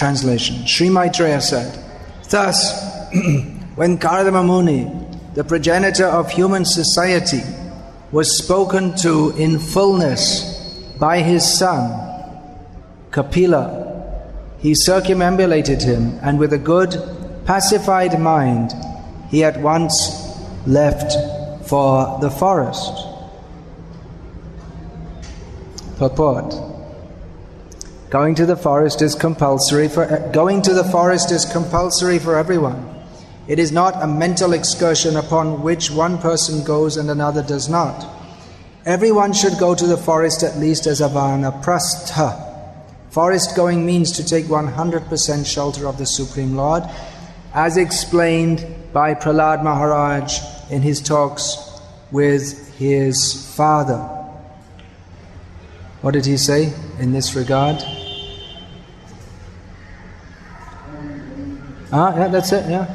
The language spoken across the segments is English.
Translation. Sri Maitreya said, thus, when Kardama Muni, the progenitor of human society, was spoken to in fullness by his son, Kapila, he circumambulated him, and with a good, pacified mind, he at once left for the forest. Purport. Going to the forest is compulsory for everyone. It is not a mental excursion upon which one person goes and another does not. Everyone should go to the forest at least as a vanaprastha. Forest going means to take 100% shelter of the Supreme Lord, as explained by Prahlad Maharaj in his talks with his father. What did he say in this regard? Yeah, that's it, yeah.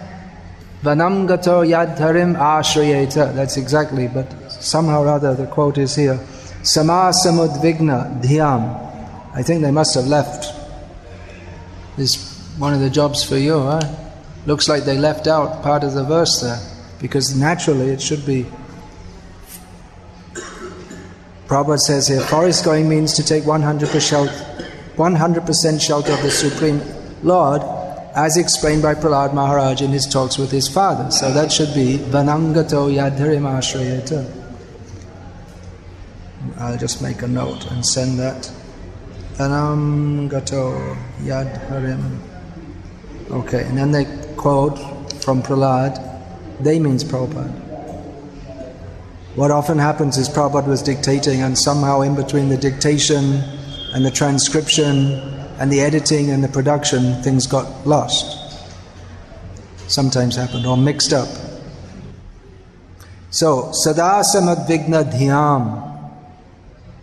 Vanam gato yadharim ashrayeta. That's exactly, but somehow or other the quote is here. Samasamudvigna dhyam. I think they must have left. This is one of the jobs for you, huh? Looks like they left out part of the verse there, because naturally it should be. Prabhupada says here, forest going means to take 100% shelter of the Supreme Lord, as explained by Prahlad Maharaj in his talks with his father. So that should be Vanangato Yadharim Ashrayeta. I'll just make a note and send that. Vanangato Yadharim. Okay, and then they quote from Prahlad, they means Prabhupada. What often happens is Prabhupada was dictating, and somehow in between the dictation and the transcription and the editing and the production, things got lost. Sometimes happened, or mixed up. So, sada samadvigna dhyam.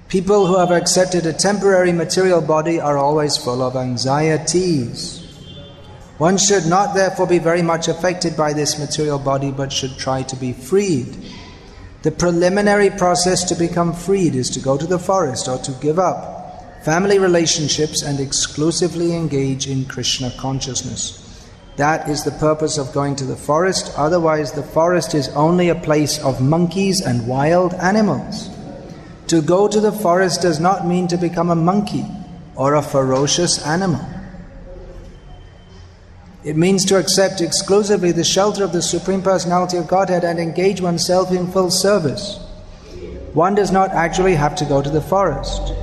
People who have accepted a temporary material body are always full of anxieties. One should not therefore be very much affected by this material body, but should try to be freed. The preliminary process to become freed is to go to the forest or to give up family relationships and exclusively engage in Krishna consciousness. That is the purpose of going to the forest. Otherwise, the forest is only a place of monkeys and wild animals. To go to the forest does not mean to become a monkey or a ferocious animal. It means to accept exclusively the shelter of the Supreme Personality of Godhead and engage oneself in full service. One does not actually have to go to the forest.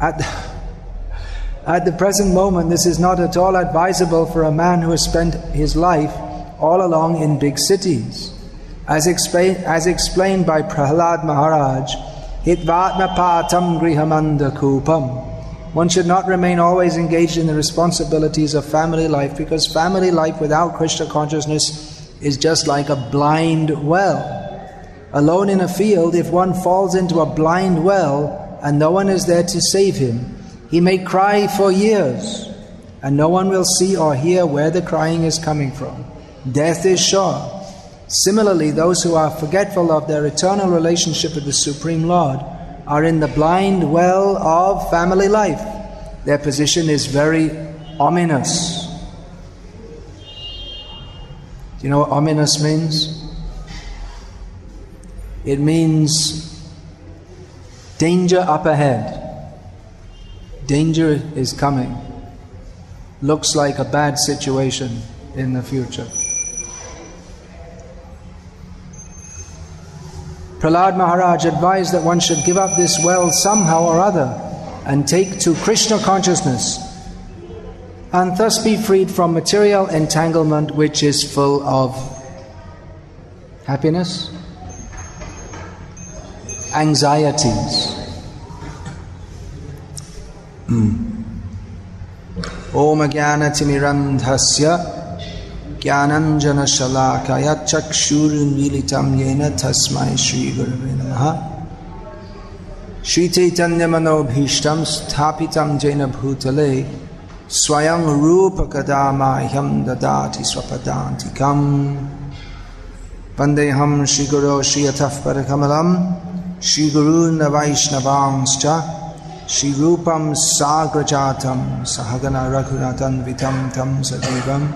At the present moment, this is not at all advisable for a man who has spent his life all along in big cities. As explained by Prahlad Maharaj, Hitvatma patam grihamanda kupam. One should not remain always engaged in the responsibilities of family life, because family life without Krishna consciousness is just like a blind well. Alone in a field, if one falls into a blind well and no one is there to save him, he may cry for years and no one will see or hear where the crying is coming from. Death is sure. Similarly, those who are forgetful of their eternal relationship with the Supreme Lord are in the blind well of family life. Their position is very ominous. Do you know what ominous means? It means danger up ahead. Danger is coming. Looks like a bad situation in the future. Prahlad Maharaj advised that one should give up this well somehow or other and take to Krishna consciousness and thus be freed from material entanglement, which is full of happiness, anxieties. Om Jnana Timirandhasya Jnananjana Shalakaya Chakshurunmilitam Yena Tasmai Shri Gurave Namaha. Shri Chaitanya Manobhishtam Sthapitam Jena Bhutale Swayam Rupa Kadamahyam Dadati Swapadantikam Vandeham Shri Guru Shri Ataf Parakamalam Shri Guru Navaishnavangscha Shri Rupam Sagrajatam Sahagana Raghunatan Vitam Tam Sadevam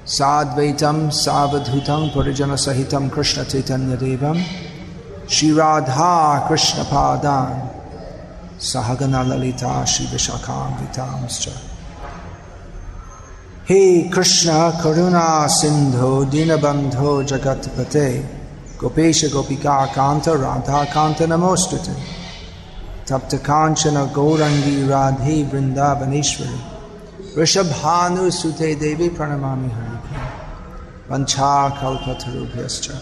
Sadvaitam Savadhutam Purijana Sahitam Krishna Chaitanya Devam Shri Radha Krishna Padan Sahagana Lalita Shri Vishakam Vitamscha. He Krishna Karuna Sindho Dinabandho Jagatpate Gopesha Gopika Kanta Radha Kanta Namostute Tapta Kanchana Gaurangi Radhe Vrindavaneshwari Rishabhanu Sute Devi Pranamami Hari Vancha Kalpatarubhyascha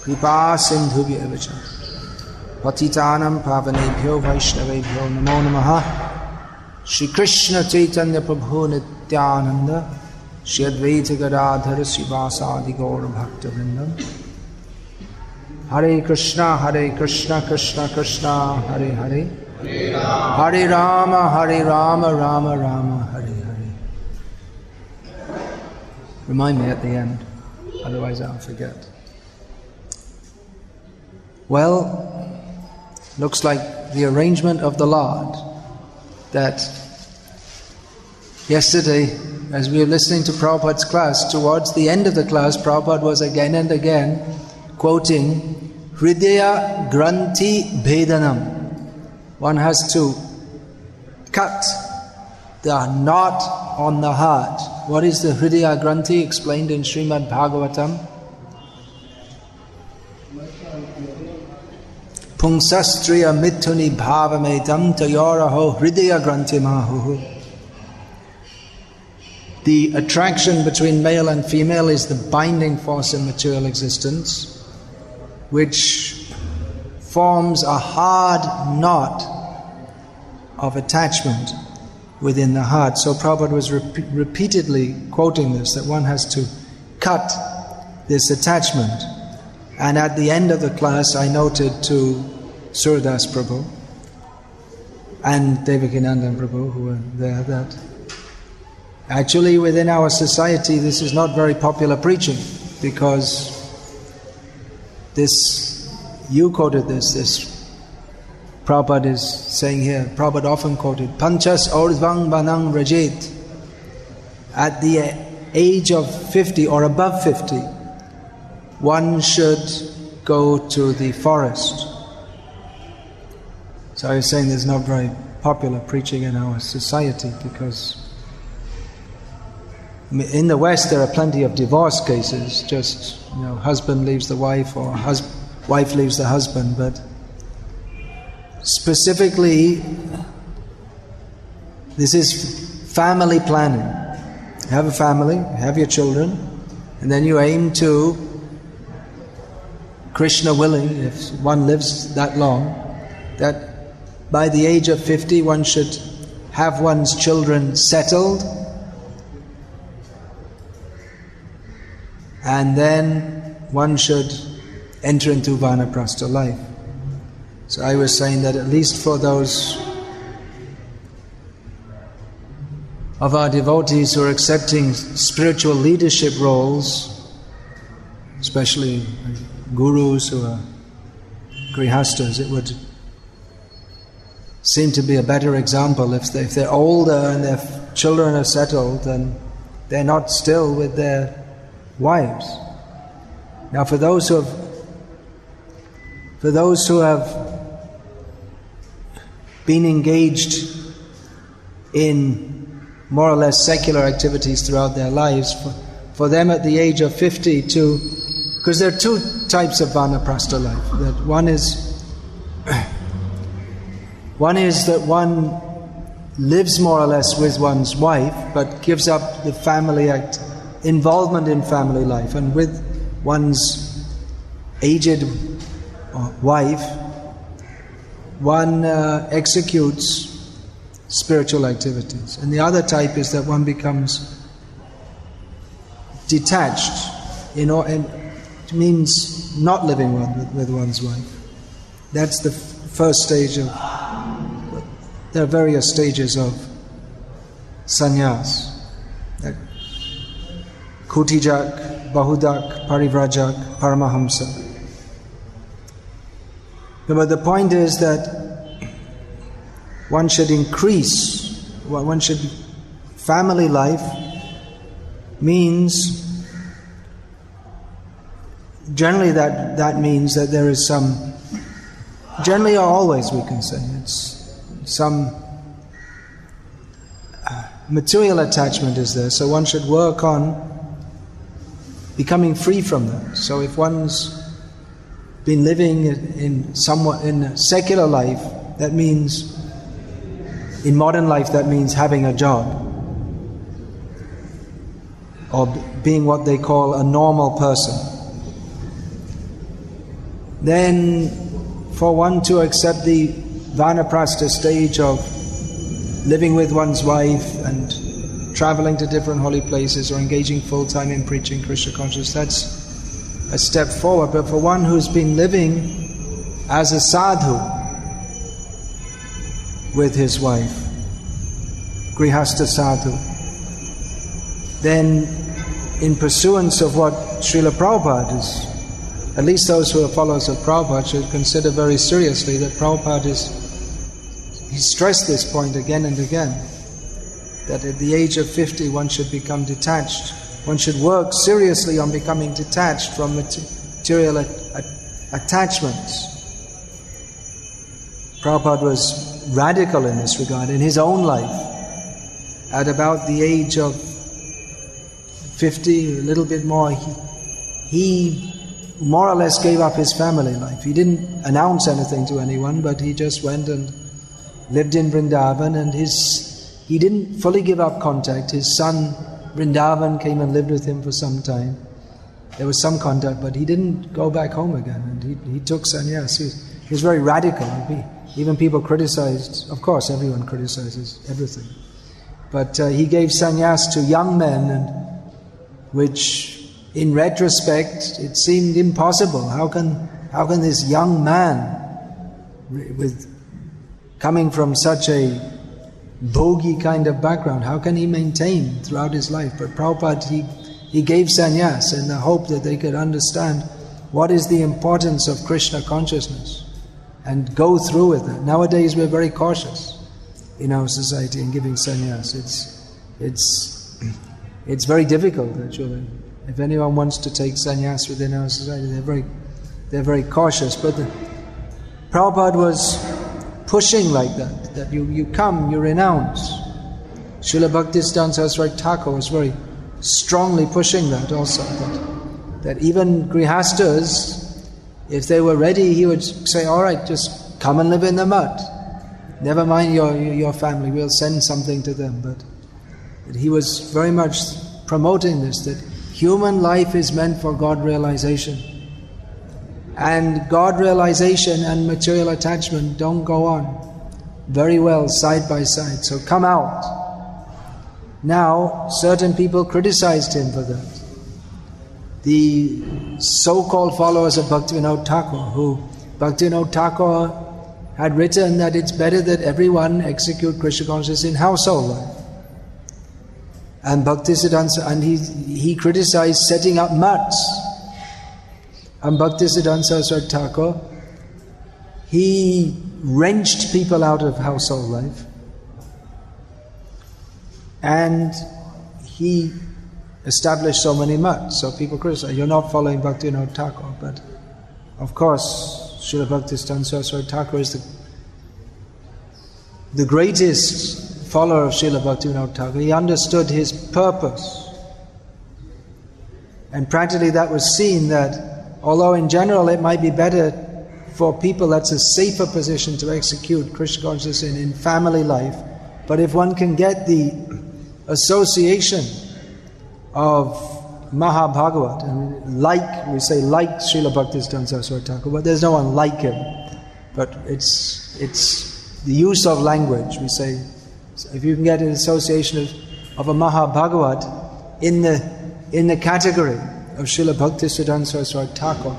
Kripa Sindhubhya Evacha Patitanam Pavanebhyo Vaishnavebhyo Namo Namaha Shri Krishna Chaitanya Prabhu Nityananda Shri Advaita Gadadhara Srivasadi Gaura Bhakta Vrindam Hare Krishna Krishna Krishna Hare Hare Hare Rama Rama Rama Hare Hare. Remind me at the end, otherwise I'll forget. Well, looks like the arrangement of the Lord that yesterday, as we were listening to Prabhupada's class, towards the end of the class, Prabhupada was again and again quoting Hridaya Granthi Bhedanam. One has to cut the knot on the heart. What is the Hridaya Granthi explained in Srimad Bhagavatam? Pungsastriya mithuni bhavamedam tayoraho Hridaya Granthi mahuhu. The attraction between male and female is the binding force in material existence, which forms a hard knot of attachment within the heart. So Prabhupada was repeatedly quoting this, that one has to cut this attachment. And at the end of the class I noted to Surdas Prabhu and Devakinandan Prabhu, who were there, that actually within our society this is not very popular preaching, because this, you quoted this Prabhupada is saying here, Prabhupada often quoted, Panchas Urdhvang Banang Rajet. At the age of 50 or above 50, one should go to the forest. So I was saying there's not very popular preaching in our society, because in the West there are plenty of divorce cases, just, husband leaves the wife or wife leaves the husband, but specifically this is family planning. Have a family, have your children, and then you aim to, Krishna willing, if one lives that long, that by the age of 50 one should have one's children settled, and then one should enter into Vanaprastha life. So I was saying that at least for those of our devotees who are accepting spiritual leadership roles, especially gurus who are grihastas, it would seem to be a better example. If they're older and their children are settled, then they're not still with their wives. Now for those who have been engaged in more or less secular activities throughout their lives, for them at the age of 50 to, because there are two types of Vanaprastha life. That one is that one lives more or less with one's wife, but gives up the family involvement in family life, and with one's aged wife, one executes spiritual activities. And the other type is that one becomes detached, and it means not living with one's wife. That's the first stage of, there are various stages of sannyas. Kutijak, Bahudak, Parivrajak, Paramahamsa. But the point is that one should increase, one should, family life means, generally that means that there is some, generally or always we can say, it's some material attachment is there, so one should work on becoming free from that. So if one's been living in a secular life, that means, in modern life, that means having a job, or being what they call a normal person. Then for one to accept the vanaprastha stage of living with one's wife and traveling to different holy places or engaging full-time in preaching Krishna consciousness, that's a step forward. But for one who's been living as a sadhu with his wife, grihastha sadhu, then in pursuance of what Srila Prabhupada is, at least those who are followers of Prabhupada should consider very seriously that Prabhupada he stressed this point again and again, that at the age of 50 one should become detached. One should work seriously on becoming detached from material attachments. Prabhupada was radical in this regard in his own life. At about the age of 50, a little bit more, he more or less gave up his family life. He didn't announce anything to anyone, but he just went and lived in Vrindavan, and he didn't fully give up contact. His son Vrindavan came and lived with him for some time. There was some contact, but he didn't go back home again, and he took sannyas. He was very radical. Even people criticized, of course everyone criticizes everything, but he gave sannyas to young men, and which in retrospect it seemed impossible. How can this young man, with coming from such a bhogi kind of background, how can he maintain throughout his life? But Prabhupada, he gave sannyas in the hope that they could understand what is the importance of Krishna consciousness and go through with it. Nowadays we're very cautious in our society in giving sannyas. It's very difficult actually. If anyone wants to take sannyas within our society, they're very cautious. But Prabhupada was pushing like that you come, you renounce. Srila Bhaktisiddhanta Saraswati Thakur was very strongly pushing that also, that even grihastas, if they were ready, he would say, all right, just come and live in the mud. Never mind your family, we'll send something to them. But he was very much promoting this, that human life is meant for God realization. And God realization and material attachment don't go on very well side by side. So come out. Now, certain people criticized him for that. The so-called followers of Bhaktivinoda Thakur, Bhaktivinoda Thakur had written that it's better that everyone execute Krishna consciousness in household life. And Bhaktisiddhanta, and he criticized setting up mutts. And Bhaktisiddhanta Saraswati Thakur, he wrenched people out of household life, and he established so many mutts. So people criticize, you're not following Bhaktivinoda Thakur. But of course, Srila Bhaktisiddhanta Saraswati Thakur is the greatest follower of Srila Bhaktivinoda Thakur. He understood his purpose. And practically that was seen that although in general it might be better for people, that's a safer position to execute Krishna consciousness in family life. But if one can get the association of Mahabhagavat, and we say like Srila Bhaktisiddhanta Saraswati Thakur, but there's no one like him. But it's the use of language. We say, if you can get an association of a Mahabhagavat in the category of Srila Bhaktisiddhanta Saraswati Thakur,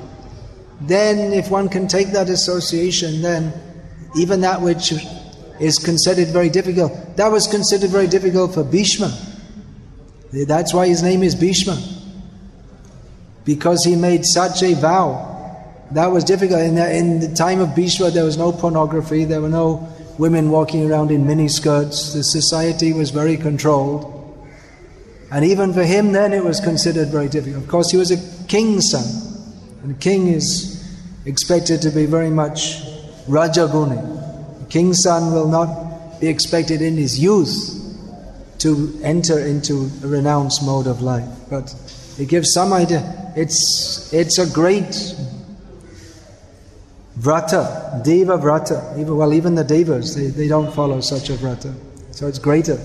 then if one can take that association, then even that which is considered very difficult, that was considered very difficult for Bhishma. That's why his name is Bhishma, because he made such a vow. That was difficult. In the time of Bhishma there was no pornography, there were no women walking around in miniskirts. The society was very controlled. And even for him then it was considered very difficult. Of course he was a king's son. And a king is expected to be very much Rajaguni. A king's son will not be expected in his youth to enter into a renounced mode of life. But it gives some idea. It's a great vrata, deva vrata. Even the devas, they don't follow such a vrata. So it's greater.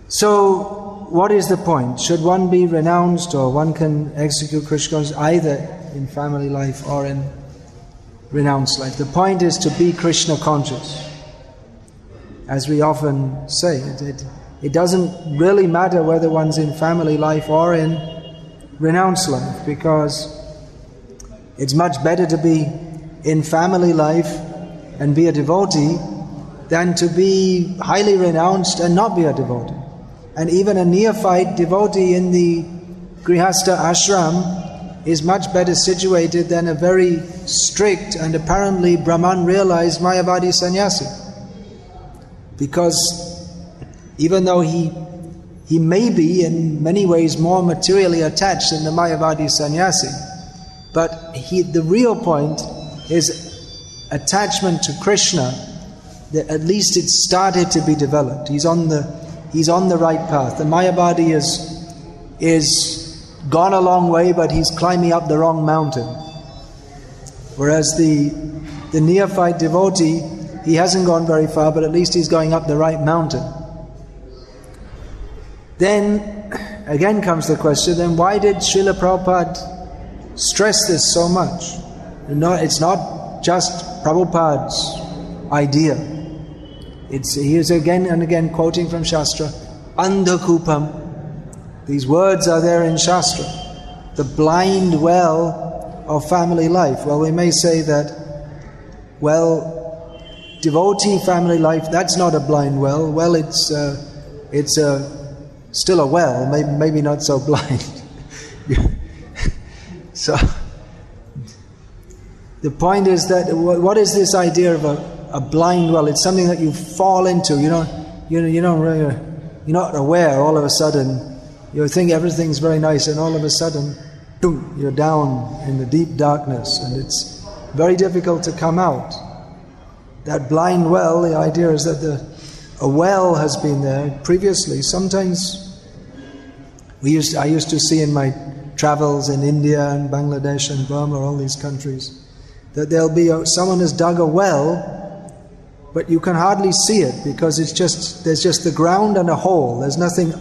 So, what is the point? Should one be renounced, or one can execute Krishna consciousness either in family life or in renounced life? The point is to be Krishna conscious. As we often say, it doesn't really matter whether one's in family life or in renounced life, because it's much better to be in family life and be a devotee than to be highly renounced and not be a devotee. And even a neophyte devotee in the Grihastha ashram is much better situated than a very strict and apparently Brahman realized Mayavadi sannyasi. Because even though he may be in many ways more materially attached than the Mayavadi sannyasi, but the real point is attachment to Krishna, that at least it started to be developed. He's on the right path. The Mayavadi is gone a long way, but he's climbing up the wrong mountain. Whereas the neophyte devotee, he hasn't gone very far, but at least he's going up the right mountain. Then, again comes the question, then why did Srila Prabhupada stress this so much? It's not just Prabhupada's idea. He is again and again quoting from Shastra, Andhakupam. These words are there in Shastra. The blind well of family life. Well, we may say that, devotee family life, that's not a blind well. Well, it's still a well, maybe not so blind. So, the point is that, what is this idea of a blind well? It's something that you fall into. You're not aware. All of a sudden, you think everything's very nice, and all of a sudden, boom, you're down in the deep darkness, and it's very difficult to come out. That blind well, the idea is that a well has been there previously. Sometimes I used to see in my travels in India and Bangladesh and Burma, all these countries, that there'll be someone has dug a well, but you can hardly see it because there's just the ground and a hole. There's nothing.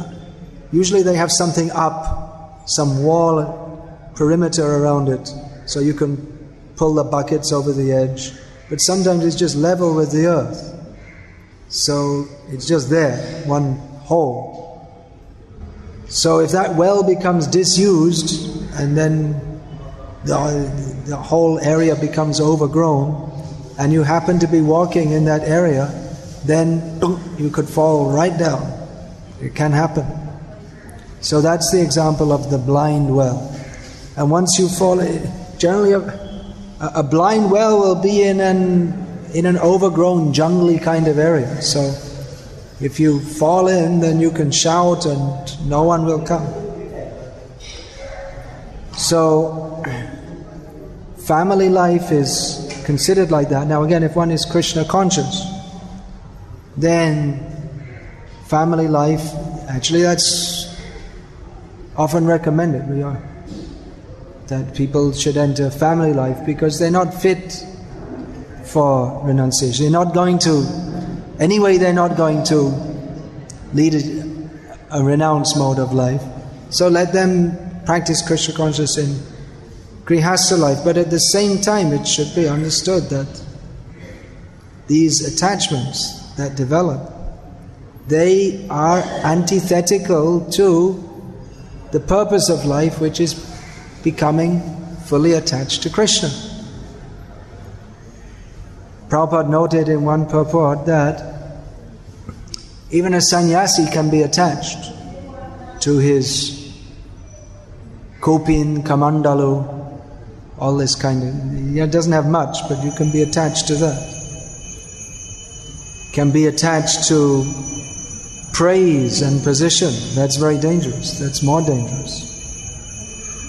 Usually they have something up, some wall perimeter around it, so you can pull the buckets over the edge. But sometimes it's just level with the earth. So it's just there, one hole. So if that well becomes disused and then the whole area becomes overgrown and you happen to be walking in that area, then you could fall right down. It can happen. So that's the example of the blind well. And once you fall, generally a blind well will be in an overgrown jungly kind of area. So if you fall in, then you can shout and no one will come. So family life is considered like that. Now again, if one is Krishna conscious, then family life, actually that's often recommended. That people should enter family life because they're not fit for renunciation. They're not going to lead a renounced mode of life. So let them practice Krishna consciousness in Grihastha life. But at the same time, it should be understood that these attachments that develop, they are antithetical to the purpose of life, which is becoming fully attached to Krishna. Prabhupada noted in one purport that even a sannyasi can be attached to his kopin, kamandalu, all this kind of... He doesn't have much, but you can be attached to that. can be attached to praise and position. That's very dangerous. That's more dangerous.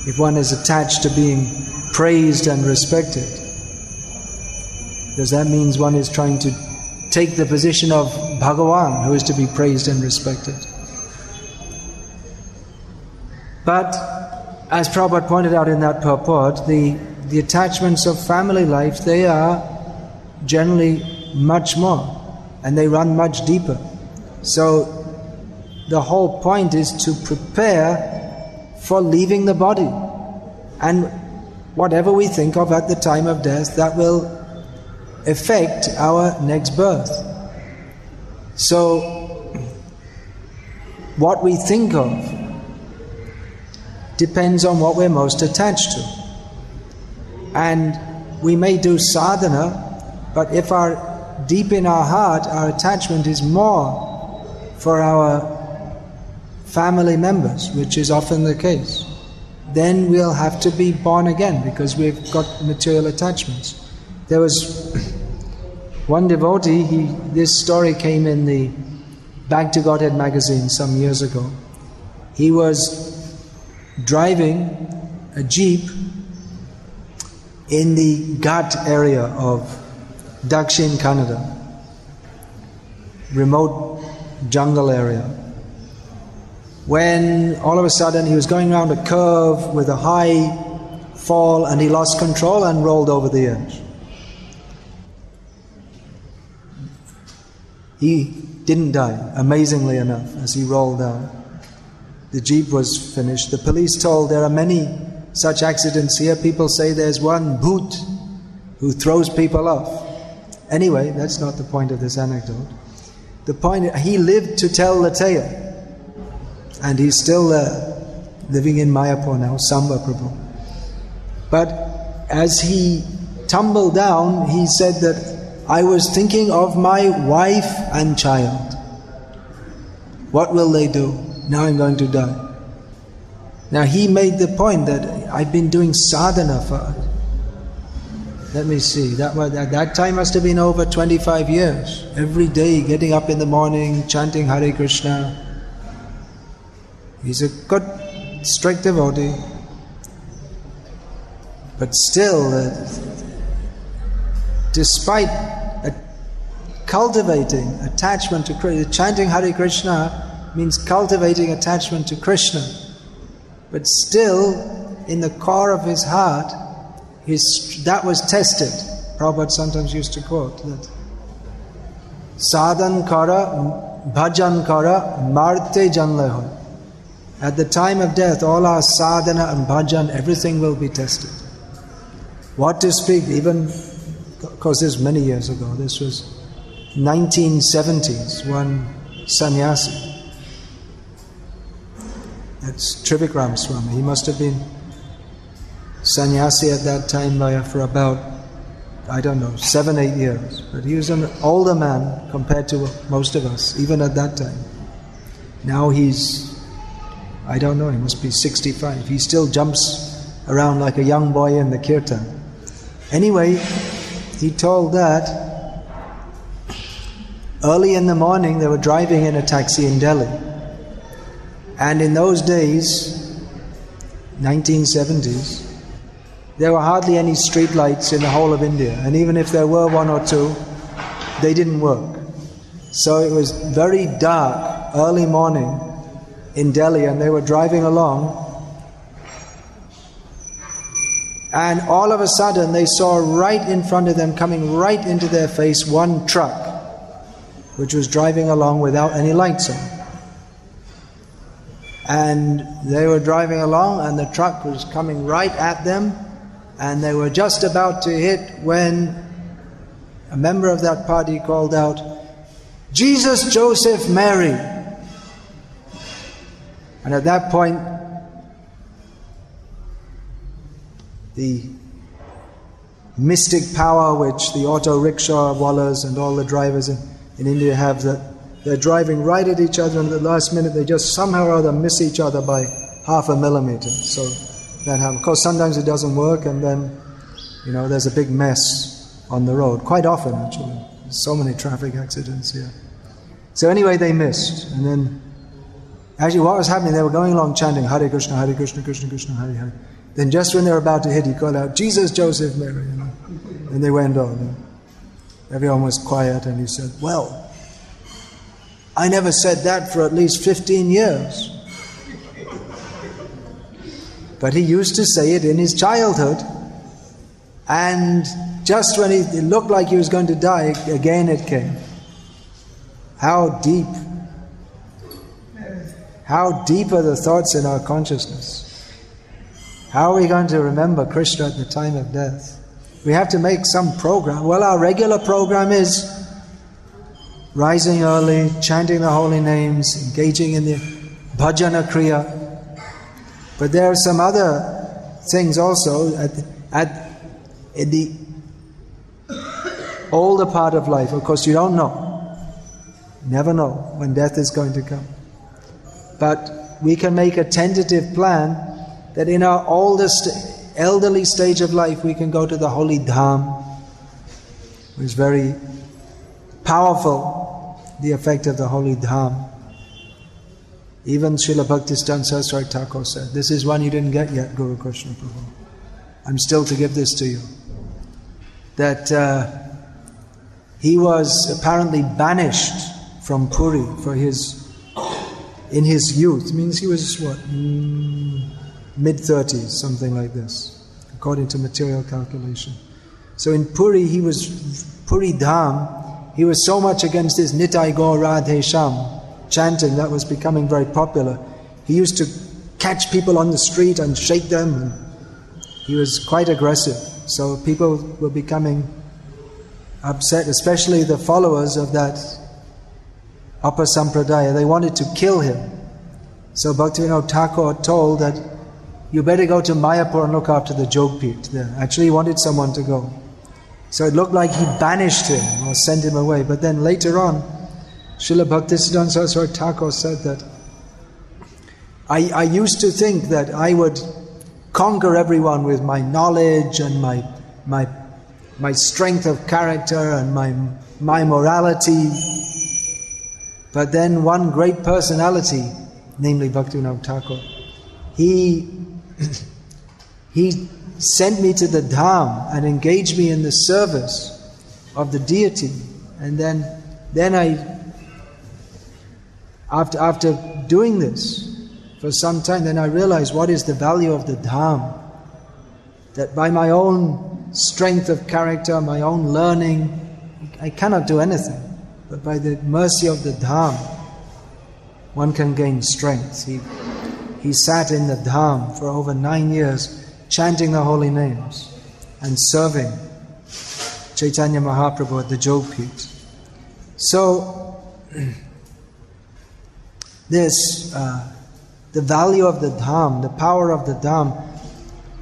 If one is attached to being praised and respected, because that means one is trying to take the position of Bhagavan, who is to be praised and respected. But, as Prabhupada pointed out in that purport, the attachments of family life, they are generally much more, and they run much deeper. So, the whole point is to prepare for leaving the body. And whatever we think of at the time of death, that will affect our next birth. So, what we think of depends on what we're most attached to. And we may do sadhana, but if deep in our heart, our attachment is more for our family members, which is often the case, then we'll have to be born again because we've got material attachments. There was one devotee, this story came in the Back to Godhead magazine some years ago. He was driving a jeep in the Ghat area of Dakshin Kannada, remote jungle area, when all of a sudden he was going around a curve with a high fall and he lost control and rolled over the edge. He didn't die, amazingly enough, as he rolled down. The jeep was finished. The police told there are many such accidents here. People say there's one bhoot who throws people off. Anyway, that's not the point of this anecdote. The point, he lived to tell the tale. And he's still living in Mayapur now, Samba Prabhu. But as he tumbled down, he said that I was thinking of my wife and child. What will they do? Now I'm going to die. Now he made the point that I've been doing sadhana for, let me see, that time must have been over 25 years. Every day getting up in the morning, chanting Hare Krishna. He's a good, strict devotee. But still, despite cultivating attachment to Krishna, chanting Hare Krishna means cultivating attachment to Krishna. But still, in the core of his heart, that was tested. Prabhupada sometimes used to quote that Sadhan kara, bhajan kara, marte janle hoy. At the time of death, all our sadhana and bhajan, everything will be tested. What to speak, even, of course this was many years ago, this was 1970s, one sannyasi. That's Trivikram Swami. He must have been sannyasi at that time for about, 7-8 years. But he was an older man compared to most of us, even at that time. Now he's, he must be 65. He still jumps around like a young boy in the kirtan. Anyway, he told that early in the morning they were driving in a taxi in Delhi. And in those days, 1970s, there were hardly any street lights in the whole of India. And even if there were one or two, they didn't work. So it was very dark, early morning in Delhi, and they were driving along. And all of a sudden, they saw right in front of them, coming right into their face, one truck, which was driving along without any lights on. And they were driving along and the truck was coming right at them, and they were just about to hit when a member of that party called out, "Jesus, Joseph, Mary." And at that point, the mystic power which the auto rickshaw wallahs and all the drivers in India have, that they're driving right at each other, and at the last minute they just somehow or other miss each other by 0.5 millimeter. So that happens. Of course, sometimes it doesn't work, and then, there's a big mess on the road. Quite often, actually. So many traffic accidents here. So anyway, they missed. And then, actually what was happening, they were going along chanting Hare Krishna, Krishna Krishna, Hare Hare. Then just when they were about to hit, he called out, Jesus, Joseph, Mary. And they went on. Everyone was quiet, and he said, well, I never said that for at least 15 years. But he used to say it in his childhood, and just when it looked like he was going to die, again it came. How deep are the thoughts in our consciousness? How are we going to remember Krishna at the time of death? We have to make some program. Well, our regular program is rising early, chanting the holy names, engaging in the bhajana kriya. But there are some other things also in the older part of life. Of course, you don't know. Never know when death is going to come. But we can make a tentative plan that in our elderly stage of life we can go to the holy dham. It's very powerful, the effect of the holy dham. Even Srila Bhaktisiddhanta Saraswati Thakur said, this is one you didn't get yet, Guru Krishna Prabhu. I'm still to give this to you. That he was apparently banished from Puri in his youth. It means he was mid-30s, something like this, according to material calculation. So in Puri Dham, he was so much against this Nitai Gaur Radhe Sham chanting that was becoming very popular. He used to catch people on the street and shake them, and he was quite aggressive. So people were becoming upset, especially the followers of that upper sampradaya. They wanted to kill him. So Bhaktivinoda Thakur told that you better go to Mayapur and look after the Jogpit there. Actually, he wanted someone to go. So it looked like he banished him or sent him away. But then later on, Srila Bhaktisiddhanta Saraswati Thakur said that I used to think that I would conquer everyone with my knowledge and my strength of character and my morality. But then one great personality, namely Bhaktivinoda Thakur, he sent me to the dham and engaged me in the service of the deity. And then I, after doing this for some time, then I realized what is the value of the dham. That by my own strength of character, my own learning, I cannot do anything. But by the mercy of the dham, one can gain strength. He sat in the dham for over 9 years, chanting the holy names and serving Chaitanya Mahaprabhu at the Jogpit. So, the value of the dham, the power of the dham,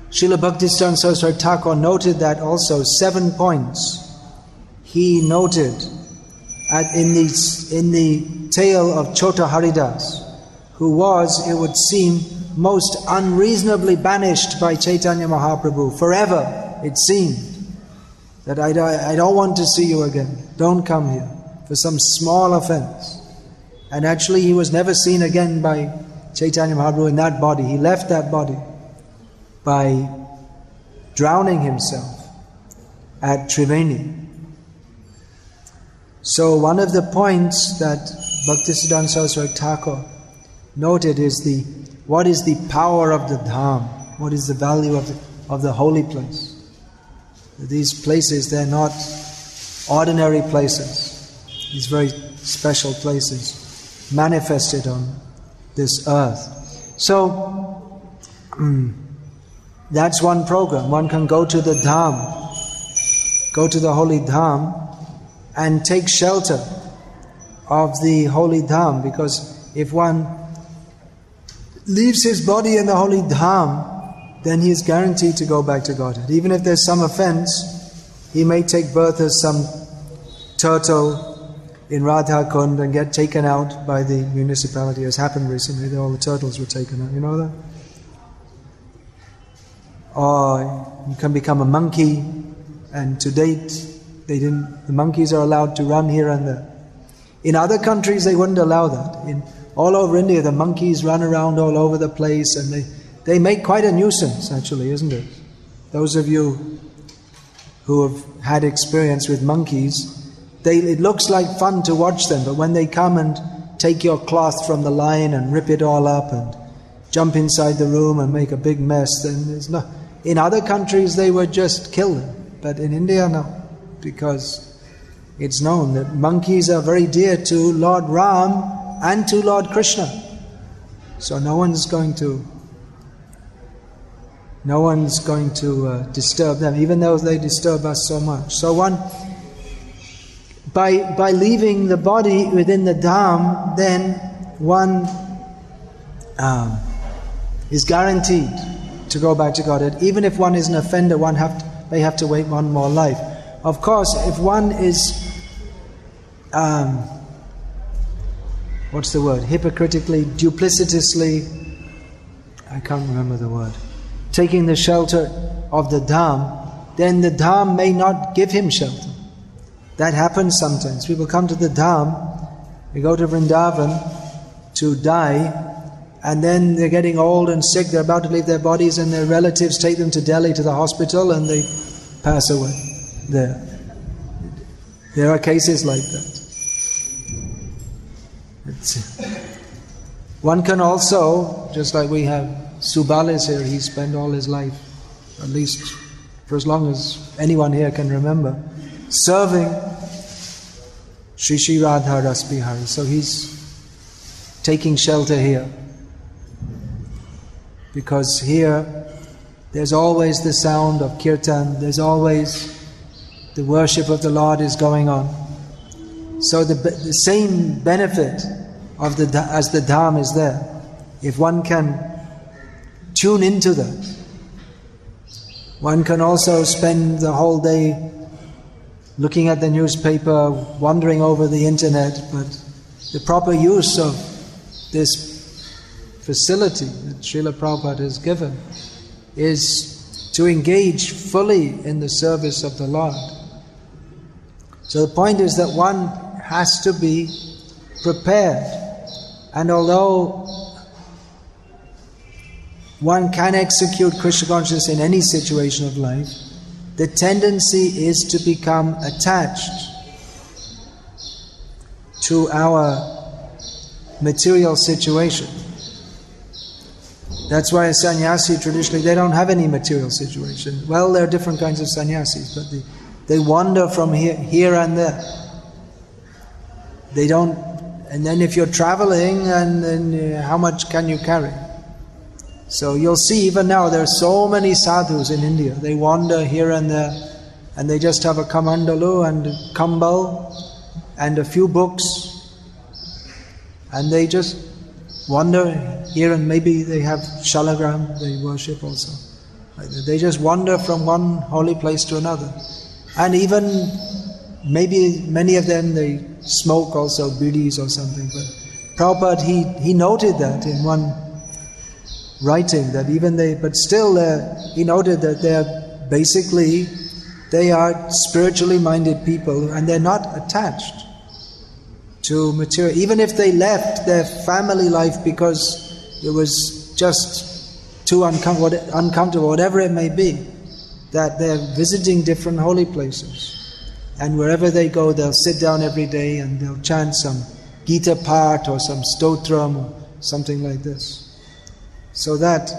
Srila Bhaktisiddhanta Saraswati Thakur noted that also 7 points. He noted in the tale of Chota Haridas, who was, it would seem, most unreasonably banished by Chaitanya Mahaprabhu forever, it seemed. That I don't want to see you again, don't come here, for some small offense. And actually he was never seen again by Chaitanya Mahaprabhu in that body. He left that body by drowning himself at Triveni. So one of the points that Bhaktisiddhanta Saraswati Thakur noted is what is the power of the dham? What is the value of the holy place? These places, they're not ordinary places. These very special places manifested on this earth. So that's one program. One can go to the dham, go to the holy dham, and take shelter of the holy dham, because if one leaves his body in the holy dham, then he is guaranteed to go back to Godhead. Even if there's some offense, he may take birth as some turtle in Radha Kund and get taken out by the municipality, as happened recently. All the turtles were taken out, you know that? Or you can become a monkey, and to date The monkeys are allowed to run here and there. In other countries they wouldn't allow that. All over India the monkeys run around all over the place, and they make quite a nuisance actually, isn't it? Those of you who have had experience with monkeys, it looks like fun to watch them, but when they come and take your cloth from the line and rip it all up and jump inside the room and make a big mess, then there's no... In other countries they would just kill them, but in India no, because it's known that monkeys are very dear to Lord Ram and to Lord Krishna. So no one's going to disturb them, even though they disturb us so much. So by leaving the body within the dham, then one is guaranteed to go back to Godhead. Even if one is an offender, may have to wait one more life. Of course, if one is hypocritically, duplicitously, I can't remember the word, taking the shelter of the dham, then the dham may not give him shelter. That happens sometimes. People come to the dham, they go to Vrindavan to die, and then they're getting old and sick, they're about to leave their bodies, and their relatives take them to Delhi to the hospital and they pass away there. There are cases like that. One can also, just like we have Subal is here, he spent all his life, at least for as long as anyone here can remember, serving Shri Shri Radha Rasbihari. So he's taking shelter here. Because here, there's always the sound of kirtan, there's always the worship of the Lord is going on. So the same benefit of as the dham is there. If one can tune into that, one can also spend the whole day looking at the newspaper, wandering over the internet, but the proper use of this facility that Srila Prabhupada has given is to engage fully in the service of the Lord. So the point is that one has to be prepared, and although one can execute Krishna consciousness in any situation of life, the tendency is to become attached to our material situation. That's why a sannyasi traditionally, they don't have any material situation. Well, there are different kinds of sannyasis, but they wander from here and there. They don't, and then if you're traveling, and then how much can you carry? So you'll see even now there are so many sadhus in India. They wander here and there, and they just have a kamandalu and a kambal and a few books, and they just wander here, and maybe they have shalagram, they worship also. They just wander from one holy place to another. And even maybe many of them, they smoke also bidis or something. But Prabhupada, he noted that in one writing, that even but still he noted that they are spiritually minded people, and they're not attached to material. Even if they left their family life because it was just too uncomfortable, whatever it may be, that they're visiting different holy places. And wherever they go, they'll sit down every day and they'll chant some Gita Part or some Stotram or something like this. So that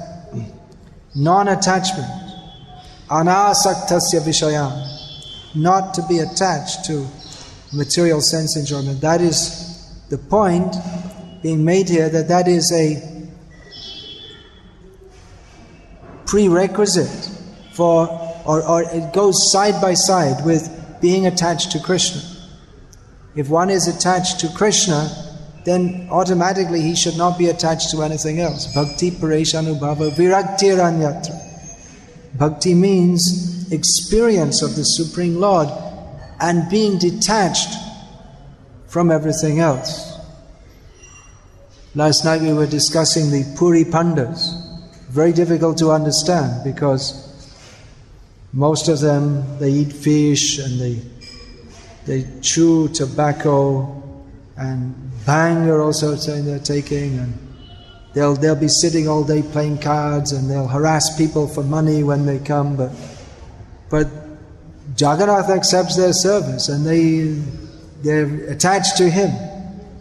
non-attachment, anasaktasya vishayam, not to be attached to material sense enjoyment, that is the point being made here, that is a prerequisite for, or it goes side by side with being attached to Krishna. If one is attached to Krishna, then automatically he should not be attached to anything else. Bhakti pareshanubhava viraktiranyatra. Bhakti means experience of the Supreme Lord and being detached from everything else. Last night we were discussing the Puri Pandas. Very difficult to understand because most of them, they eat fish and they They chew tobacco, and bhang are also saying they're taking, and they'll be sitting all day playing cards, and they'll harass people for money when they come, but Jagannath accepts their service, and they're attached to him.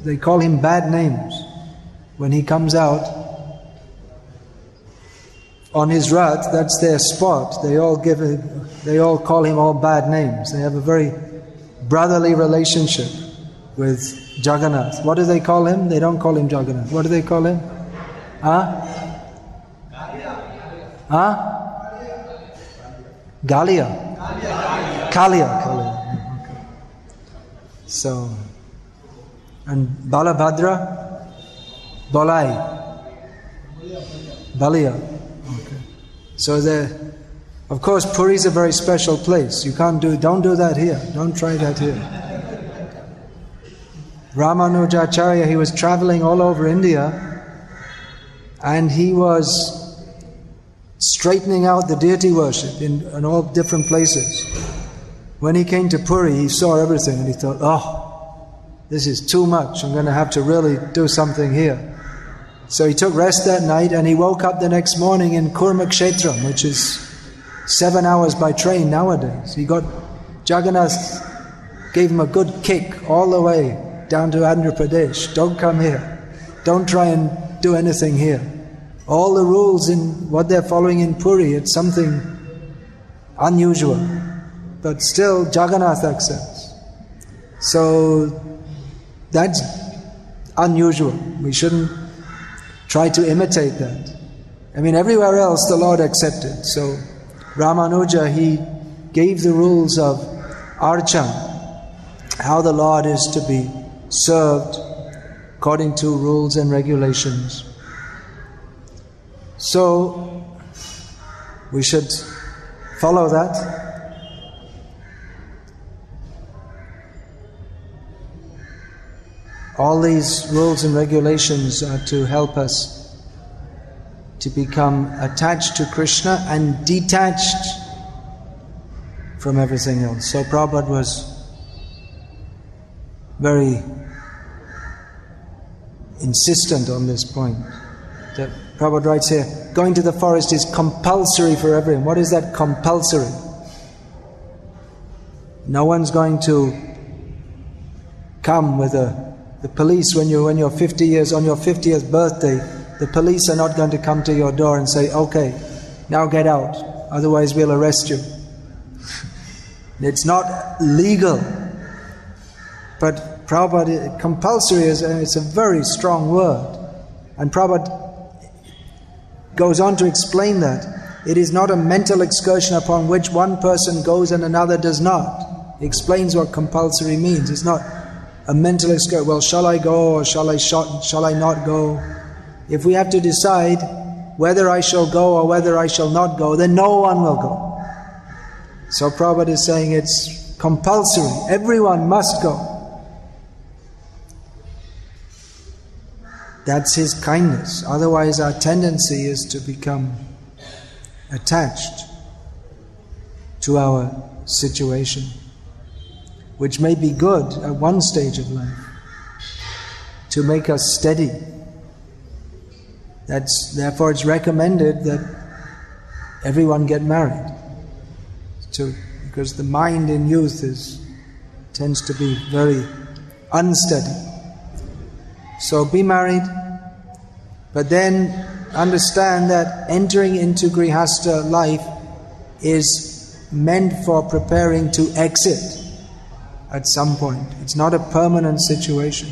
They call him bad names. When he comes out on his Rath, that's their spot. They all call him all bad names. They have a very brotherly relationship with Jagannath. What do they call him? They don't call him Jagannath. What do they call him? Galia. Kalia. Okay. So, and Balabhadra? Balai. Balia. Okay. So of course Puri is a very special place. Don't do that here. Don't try that here. Ramanujacharya, he was traveling all over India, and he was straightening out the deity worship in all different places. When he came to Puri, he saw everything and he thought, this is too much. I'm going to have to really do something here. So he took rest that night, and he woke up the next morning in Kurmakshetram, which is 7 hours by train nowadays. Jagannath gave him a good kick all the way down to Andhra Pradesh. Don't come here. Don't try and do anything here. All the rules in what they're following in Puri, it's something unusual. But still Jagannath accepts. So that's unusual. We shouldn't try to imitate that. I mean, everywhere else the Lord accepted. So Ramanuja, he gave the rules of Archan, how the Lord is to be served according to rules and regulations. So we should follow that. All these rules and regulations are to help us to become attached to Krishna and detached from everything else. So Prabhupada was very insistent on this point. That Prabhupada writes here, going to the forest is compulsory for everyone. What is that compulsory? No one's going to come with the police when you're 50 years, on your 50th birthday, the police are not going to come to your door and say, okay, now get out, otherwise we'll arrest you. It's not legal. But Prabhupada, compulsory it's a very strong word. And Prabhupada goes on to explain that. It is not a mental excursion upon which one person goes and another does not. He explains what compulsory means. It's not a mental excursion, well, shall I go or shall I not go? If we have to decide whether I shall go or whether I shall not go, then no one will go. So Prabhupada is saying it's compulsory. Everyone must go. That's his kindness. Otherwise our tendency is to become attached to our situation, which may be good at one stage of life, to make us steady. Therefore it's recommended that everyone get married, because the mind in youth tends to be very unsteady. So be married, but then understand that entering into Grihastha life is meant for preparing to exit at some point. It's not a permanent situation.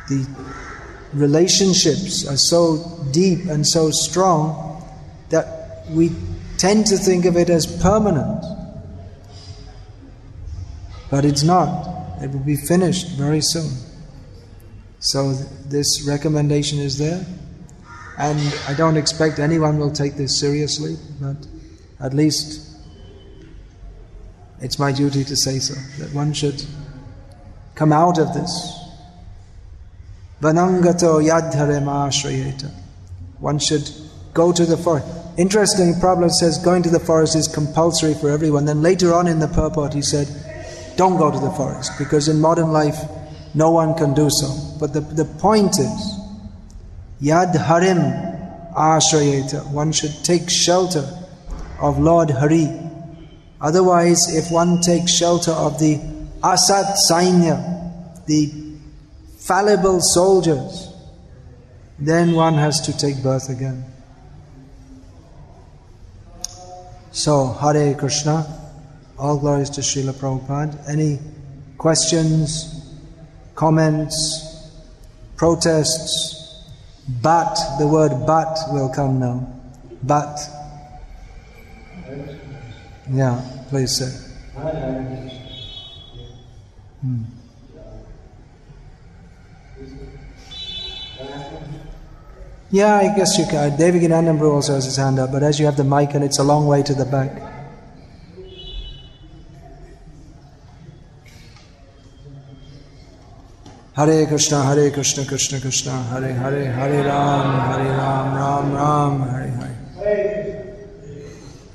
The relationships are so deep and so strong that we tend to think of it as permanent. But it's not. It will be finished very soon. So this recommendation is there. And I don't expect anyone will take this seriously, but at least it's my duty to say so, that one should come out of this. Vanangato yadharema ashrayeta. One should go to the forest. interesting, Prabhupada says going to the forest is compulsory for everyone. Then later on in the purport he said, don't go to the forest, because in modern life no one can do so. But the point is, Yad Harim Ashrayeta, one should take shelter of Lord Hari. Otherwise, if one takes shelter of the Asat Sainya, the fallible soldiers, then one has to take birth again. So, Hare Krishna, all glories to Srila Prabhupada. Any questions, comments, protests? But, the word but will come now. But. Yeah, please say. Yeah, I guess you can. Devakinandan also has his hand up, but as you have the mic and it's a long way to the back. Hare Krishna, Krishna Krishna, Hare Hare, Hare Ram, Ram Ram, Hare Hare.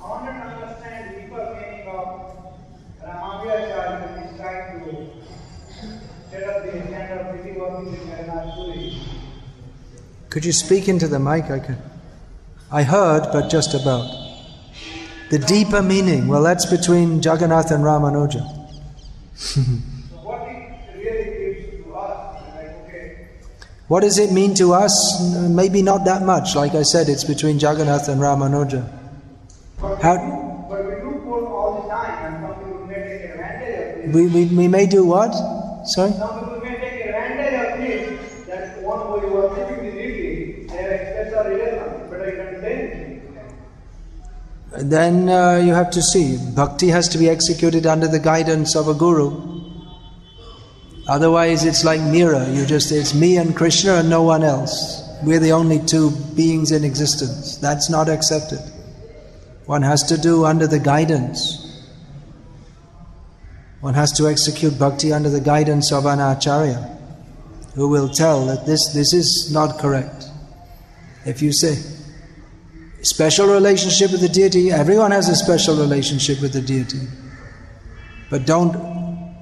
I wanted to understand the deeper meaning of Ramaviyacharya when he's trying to set up the kind of busy working in Varanasi. Could you speak into the mic? I heard, but just about. The deeper meaning, well, that's between Jagannath and Ramanuja. What does it mean to us? Maybe not that much. Like I said, it's between Jagannath and Ramanuja. But we do quote all the time, and some people may take advantage of this. We may do what? Sorry? Some people may take advantage of this, that one who is worshipping the deity, their express or irrelevant, but I can say anything. Then you have to see. Bhakti has to be executed under the guidance of a guru. Otherwise it's like Mira, it's me and Krishna and no one else. We're the only two beings in existence. That's not accepted. One has to do under the guidance. One has to execute bhakti under the guidance of an acharya, who will tell that this is not correct. If you say, special relationship with the deity, everyone has a special relationship with the deity. But don't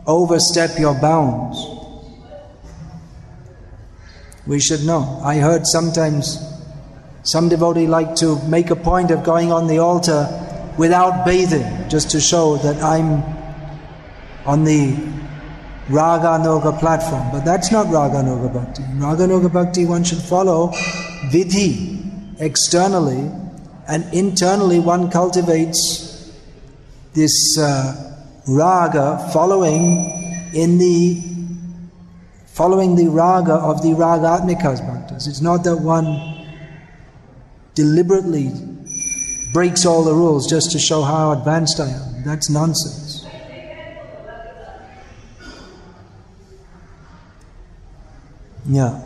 overstep your bounds. We should know. I heard sometimes some devotee like to make a point of going on the altar without bathing, just to show that I'm on the Raga-nuga platform. But that's not Raga-nuga Bhakti. Raga-nuga Bhakti, one should follow vidhi externally, and internally one cultivates this raga following the raga of the ragatmikas bhaktas. It's not that one deliberately breaks all the rules just to show how advanced I am. That's nonsense. Yeah.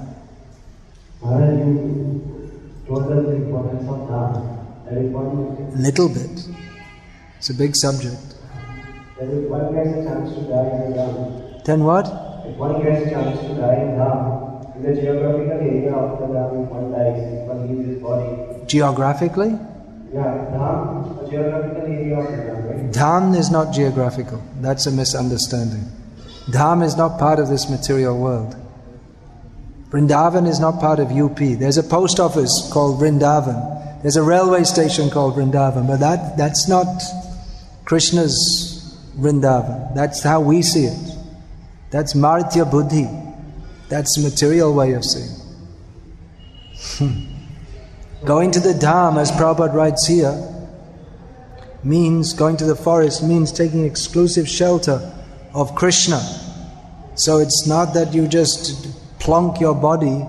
Little bit. It's a big subject. Then if one gets a chance to die in Dham. Then what? If one gets a chance to die in Dham, in the geographical area of the Dham, if one dies, if one leaves his body. Geographically? Yeah, Dham, a geographical area of the Dham, right? Dham is not geographical. That's a misunderstanding. Dham is not part of this material world. Vrindavan is not part of UP. There's a post office called Vrindavan. There's a railway station called Vrindavan. But that's not Krishna's Vrindavan. That's how we see it. That's Maritya Buddhi. That's the material way of seeing. Going to the Dham, as Prabhupada writes here, means going to the forest, means taking exclusive shelter of Krishna. So it's not that you just plonk your body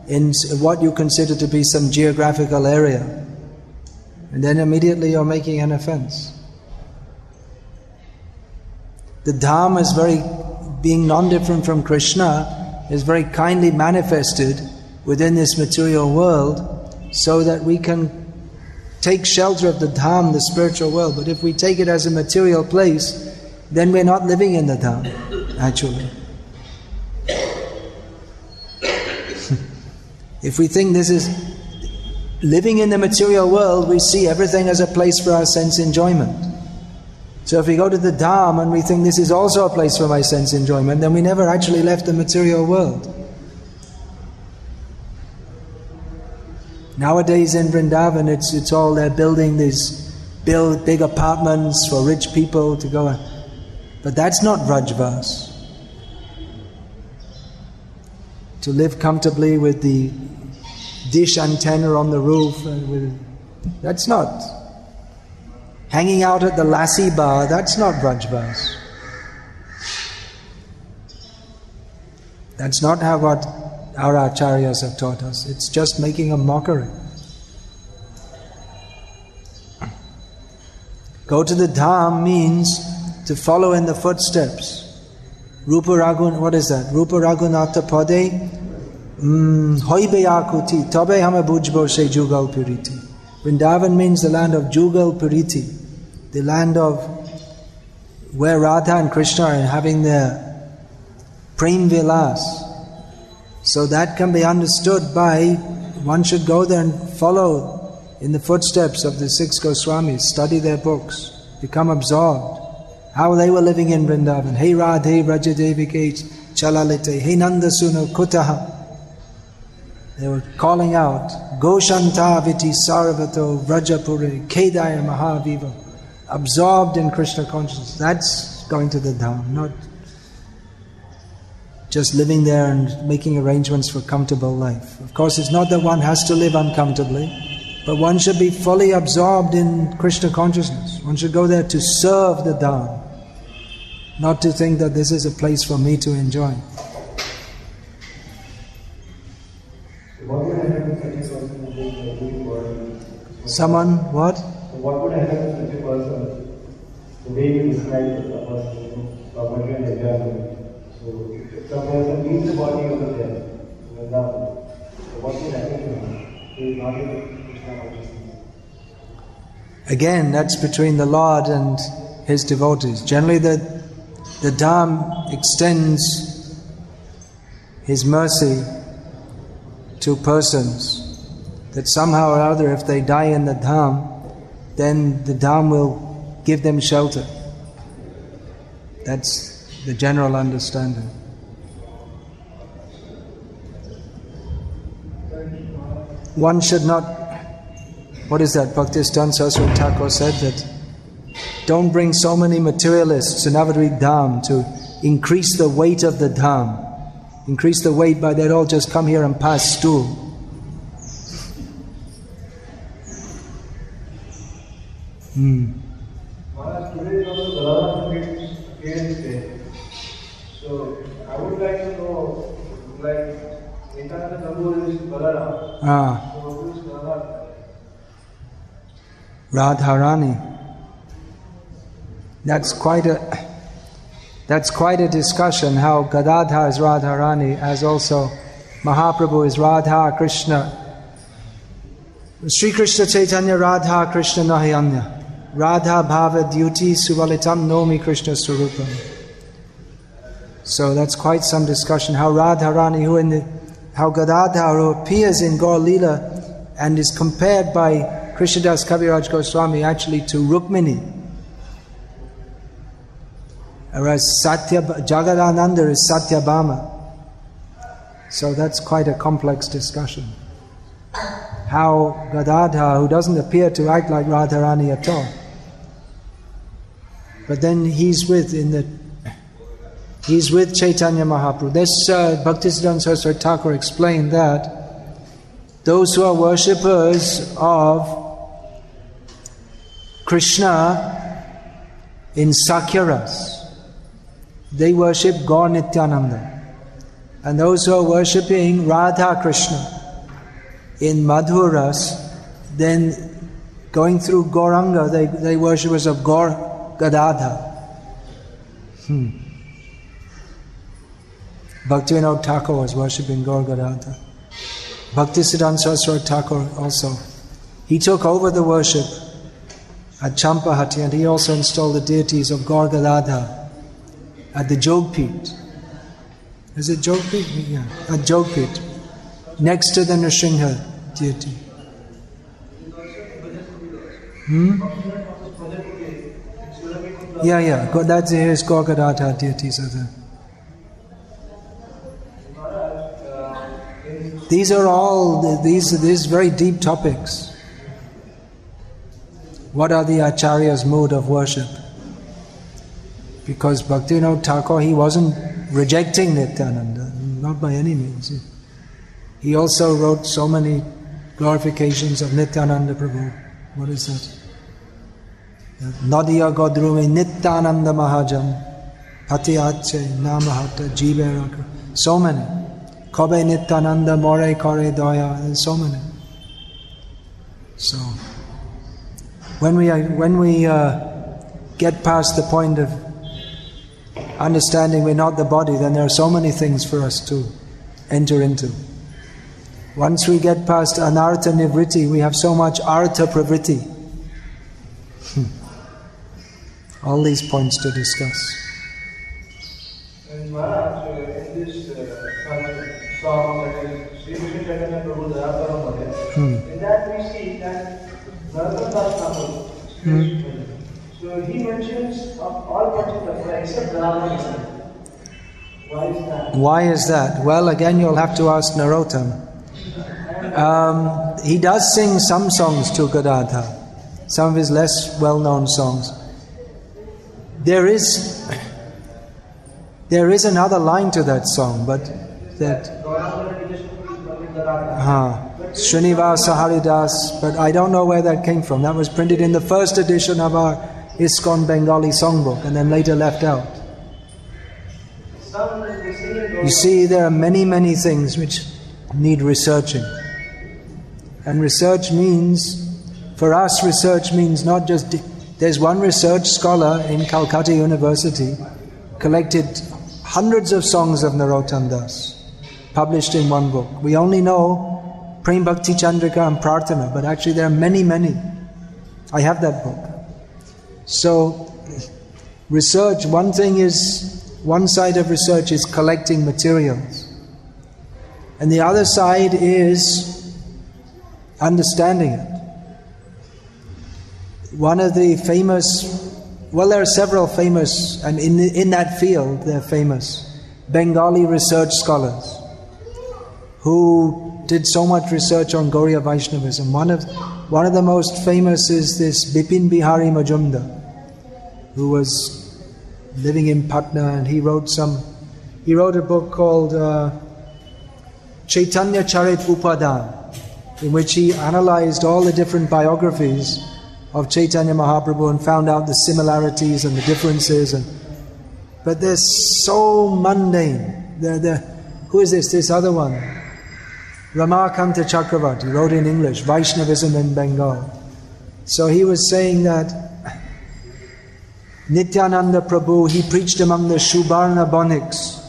in what you consider to be some geographical area, and then immediately you're making an offense. The Dham is being non-different from Krishna, is very kindly manifested within this material world, so that we can take shelter of the Dham, the spiritual world. But if we take it as a material place, then we're not living in the Dham, actually. If we think this is living in the material world, we see everything as a place for our sense enjoyment. So if we go to the Dham and we think this is also a place for my sense enjoyment, then we never actually left the material world. Nowadays in Vrindavan, it's all they're building these big apartments for rich people to go. But that's not Vrajvas. To live comfortably with the dish antenna on the roof, that's not. Hanging out at the lassi bar, that's not Vrajvas. That's not how what our acharyas have taught us. It's just making a mockery. Go to the Dham means to follow in the footsteps. Rupa Ragun, what is that? Rupa Ragunatha Pade Hoibe Akuti Tobe Hama Bujbo She Jugal Puriti. Vrindavan means the land of Jugal Puriti, the land of where Radha and Krishna are having their Prem Vilas. So that can be understood by, one should go there and follow in the footsteps of the 6 Goswamis, study their books, become absorbed. How they were living in Vrindavan. Hey Radhe Vrajadevike Chalalite, Hey Nandasuno Kutaha. They were calling out, Goshanta Viti Saravato Vrajapure Kedaya Mahaviva. Absorbed in Krishna consciousness. That's going to the Dham, not just living there and making arrangements for comfortable life. Of course, it's not that one has to live uncomfortably, but one should be fully absorbed in Krishna consciousness. One should go there to serve the Dham, not to think that this is a place for me to enjoy. What would happen if such a person doing work? Someone, what? So what would happen if such a person, the way you describe the person, property and enjoyment? So if some person leaves the body over there, so what would happen to him? He is not in Krishna consciousness. Again, that's between the Lord and His devotees. Generally the Dham extends His mercy to persons that somehow or other, if they die in the Dham, then the Dham will give them shelter. That's the general understanding. One should not, what is that? Bhaktisiddhanta Saraswati Thakur said that don't bring so many materialists to Navadvip Dham to increase the weight of the Dham. Increase the weight by they'd all just come here and pass stool. Today is also Galadha Parents' Day. So I would like to know, like, Nityananda Prabhu is Galadha. So who is Galadha? Radharani. That's quite a discussion how Gadadha is Radharani, as also Mahaprabhu is Radha Krishna. Sri Krishna Chaitanya Radha Krishna Nahiyanya. Radha Bhava Dyuti Suvalitam Nomi Krishna Surupam. So that's quite some discussion how Radharani, how Gadadha, who appears in Gaur Leela and is compared by Krishnadas Kaviraj Goswami actually to Rukmini. Whereas Jagadananda is Satyabhama. So that's quite a complex discussion. How Gadadha, who doesn't appear to act like Radharani at all, but then he's with Chaitanya Mahaprabhu. This Bhaktisiddhanta Saraswati Thakur explained that those who are worshippers of Krishna in Sakyaras, they worship Gaur Nityananda. And those who are worshipping Radha Krishna in Madhuras, then going through Gauranga, they worshippers of Gaur Gadadha. Bhaktivinoda Thakur was worshipping Gaur Gadadha. Bhaktisiddhanta Saraswati Thakur also. He took over the worship at Champahati and he also installed the deities of Gaur Gadadha at the Jogpit. Is it Jogpit? Yeah, at Jogpit, next to the Nrsimha deity. Yeah. That's his Gorgadata deities are there. These are all these very deep topics. What are the Acharya's mode of worship? Because Bhaktivinoda Thakur, he wasn't rejecting Nityananda, not by any means. He also wrote so many glorifications of Nityananda Prabhu. What is that? Nadiya Godrume Nityananda Mahajam Patiache Namahata Jiveraka. So many. Kobe Nityananda More Kore Doya. There's so many. So when we get past the point of understanding we're not the body, then there are so many things for us to enter into. Once we get past anartha nivritti, we have so much artha pravritti. All these points to discuss. And Maharaj, in this song that is Sri Vishnu Chaitanya Prabhu Dhayaparam, in that we see that Narottam Das Thakur, so he mentions all participants except Radha. Why is that? Why is that? Well, again, you'll have to ask Narottam. He does sing some songs to Gadadhar, some of his less well-known songs. There is another line to that song, but that Srinivasa Haridas, but I don't know where that came from. That was printed in the first edition of our ISKCON Bengali songbook and then later left out. You see, there are many things which need researching. And research means, for us, research means not just... There's one research scholar in Calcutta University collected hundreds of songs of Narottam Das, published in one book. We only know Prem Bhakti Chandrika and Prarthana, but actually there are many. I have that book. So, research, one side of research is collecting materials. And the other side is understanding it. One of the famous, well, there are several famous, and in that field they're famous, Bengali research scholars who did so much research on Gauriya Vaishnavism. One of the most famous is this Bipin Bihari Majumdar, who was living in Patna, and he wrote a book called Chaitanya Charit Upadan, in which he analyzed all the different biographies of Chaitanya Mahaprabhu and found out the similarities and the differences. But they're so mundane. Who is this? This other one. Ramakanta Chakravarti wrote in English, Vaishnavism in Bengal. So he was saying that Nityananda Prabhu, he preached among the Shubarna Boniks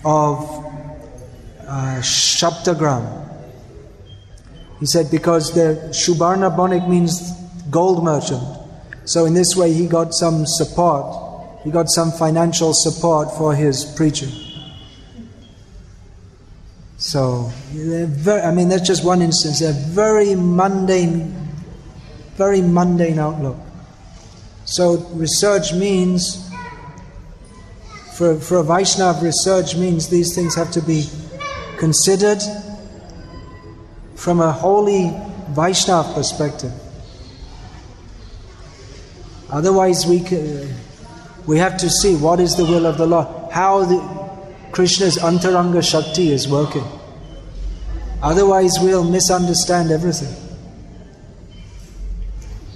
of Shaptagram. He said because the Shubarna Bonik means gold merchant. So in this way he got some support, he got some financial support for his preaching. So, that's just one instance. They're very mundane outlook. So research means, for a Vaishnava, research means these things have to be considered from a holy Vaishnava perspective. Otherwise we have to see what is the will of the Lord, how Krishna's Antaranga Shakti is working. Otherwise we'll misunderstand everything.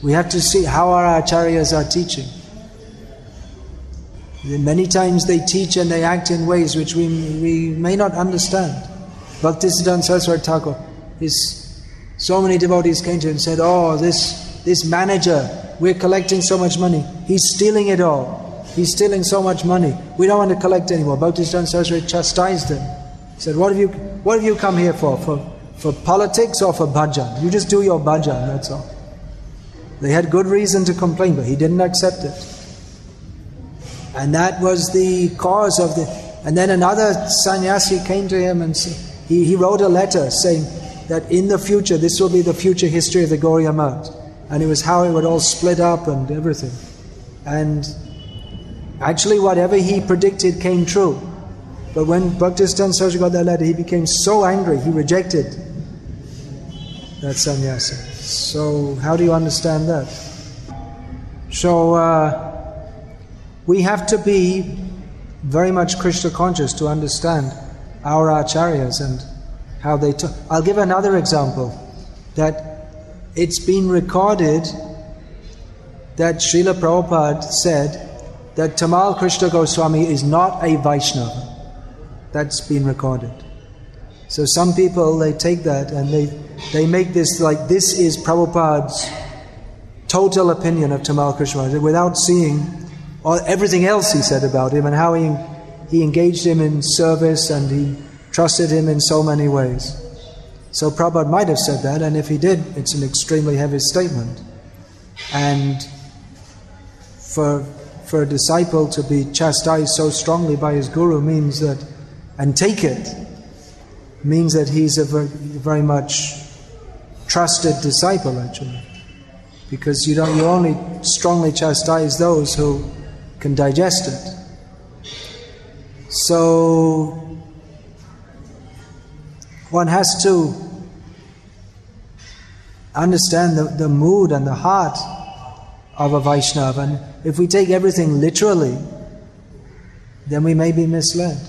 We have to see how our acharyas are teaching. Many times they teach and they act in ways which we may not understand. Bhaktisiddhanta Saraswati Thakur, so many devotees came to him and said, "Oh, this manager, we're collecting so much money. He's stealing it all. He's stealing so much money. We don't want to collect anymore." Bhaktisiddhanta Saraswati chastised him. He said, "What have you come here for? For politics or for bhajan? You just do your bhajan, that's all." They had good reason to complain, but he didn't accept it. And that was the cause of the... And then another sannyasi came to him and he wrote a letter saying that in the future, this will be the future history of the Gauriya Math. and it was how it would all split up and everything. And actually whatever he predicted came true. But when Bhaktisiddhanta Saraswati got that letter, he became so angry, he rejected that sannyasa. So how do you understand that? So we have to be very much Krishna conscious to understand our acharyas and how they took. I'll give another example, that it's been recorded that Srila Prabhupada said that Tamal Krishna Goswami is not a Vaishnava. That's been recorded. So some people, they take that and they make this like this is Prabhupada's total opinion of Tamal Krishna without seeing everything else he said about him and how he engaged him in service and he trusted him in so many ways. So Prabhupada might have said that, and if he did, it's an extremely heavy statement. And for a disciple to be chastised so strongly by his guru means that, and take it, means that he's a very much trusted disciple actually. Because you only strongly chastise those who can digest it. So one has to understand the mood and the heart of a Vaishnava. And if we take everything literally, then we may be misled.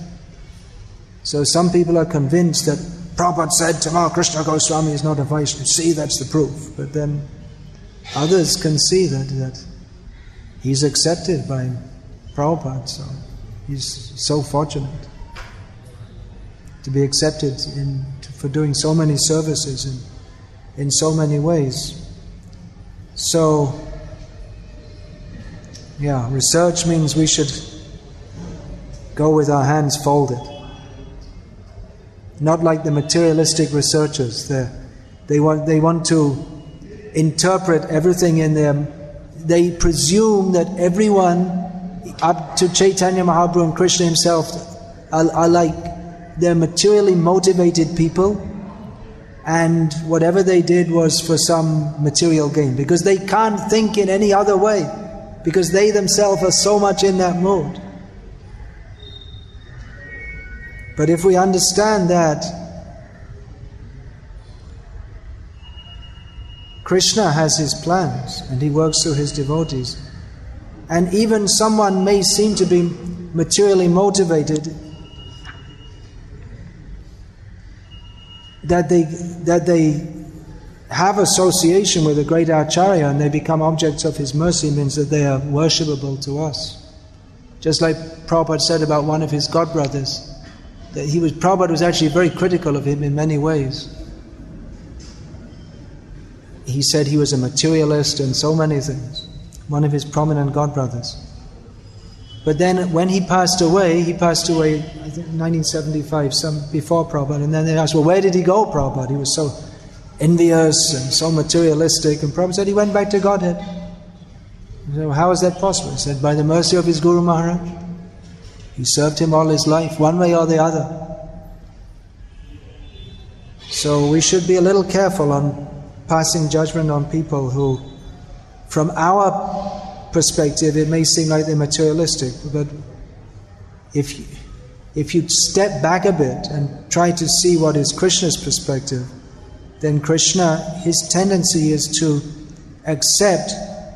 So some people are convinced that Prabhupada said Tamal Krishna Goswami is not a Vaishnava. See, that's the proof. But then others can see that he's accepted by Prabhupada, so he's so fortunate to be accepted for doing so many services in so many ways. So, yeah, research means we should go with our hands folded. Not like the materialistic researchers. They want to interpret everything in them. They presume that everyone up to Chaitanya Mahaprabhu and Krishna himself are like they're materially motivated people, and whatever they did was for some material gain, because they can't think in any other way, because they themselves are so much in that mood. But if we understand that Krishna has his plans and he works through his devotees, and even someone may seem to be materially motivated, that they have association with a great Acharya and they become objects of his mercy, means that they are worshipable to us. Just like Prabhupada said about one of his godbrothers, that Prabhupada was actually very critical of him in many ways. He said he was a materialist and so many things, one of his prominent godbrothers. But then when he passed away, I think 1975, before Prabhupada, and then they asked, well, where did he go, Prabhupada? He was so envious and so materialistic, and Prabhupada said he went back to Godhead. He said, well, how is that possible? He said, by the mercy of his Guru Maharaj. He served him all his life, one way or the other. So we should be a little careful on passing judgment on people who, from our perspective, it may seem like they're materialistic, but if you step back a bit and try to see what is Krishna's perspective, then Krishna, his tendency is to accept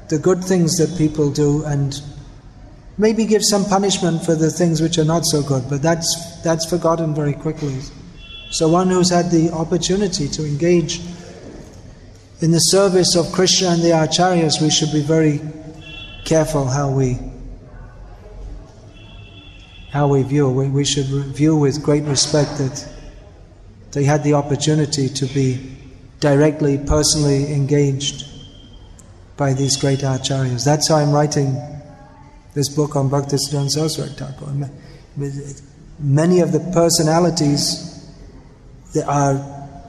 the good things that people do and maybe give some punishment for the things which are not so good, but that's forgotten very quickly. So one who's had the opportunity to engage in the service of Krishna and the Acharyas, we should be very careful how we view. We should view with great respect that they had the opportunity to be directly, personally engaged by these great Acharyas. That's how I'm writing this book on Bhaktisiddhanta Saraswati Thakur. Many of the personalities that are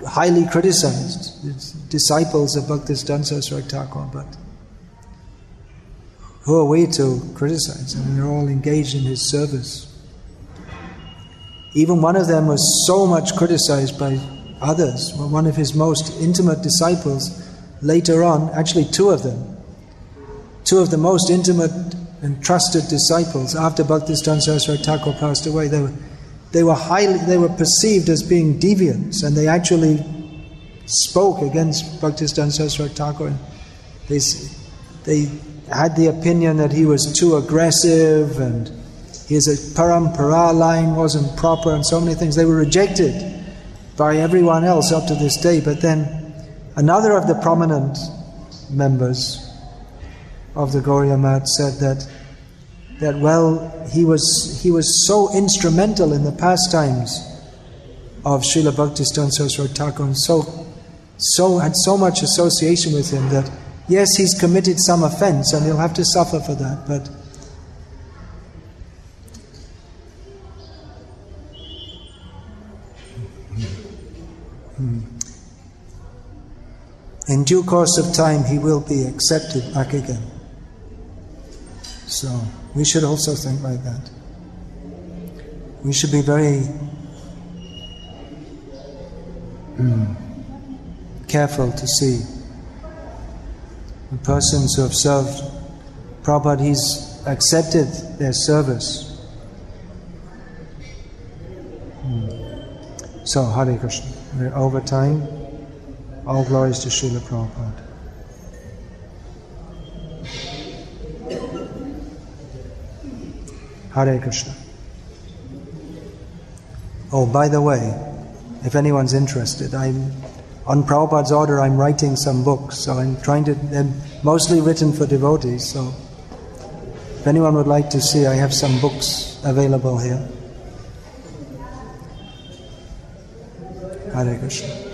highly criticized, disciples of Bhaktisiddhanta Saraswati Thakur, but who are we to criticize? I mean, they're all engaged in his service. Even one of them was so much criticized by others. One of his most intimate disciples later on, actually two of them, two of the most intimate and trusted disciples after Bhaktisiddhanta Saraswati Thakur passed away, they were perceived as being deviants, and they actually spoke against Bhaktisiddhanta Saraswati Thakur. They had the opinion that he was too aggressive and his parampara line wasn't proper and so many things. They were rejected by everyone else up to this day. But then another of the prominent members of the Gauriya Math said that well, he was so instrumental in the pastimes of Srila Bhaktisiddhanta Saraswati Thakur, and had so much association with him that yes, he's committed some offense and he'll have to suffer for that, but in due course of time he will be accepted back again. So we should also think like that. We should be very careful to see the persons who have served Prabhupada, he's accepted their service. So, Hare Krishna. We're over time. All glories to Srila Prabhupada. Hare Krishna. Oh, by the way, if anyone's interested, on Prabhupada's order, I'm writing some books, so they're mostly written for devotees, so if anyone would like to see, I have some books available here. Hare Krishna.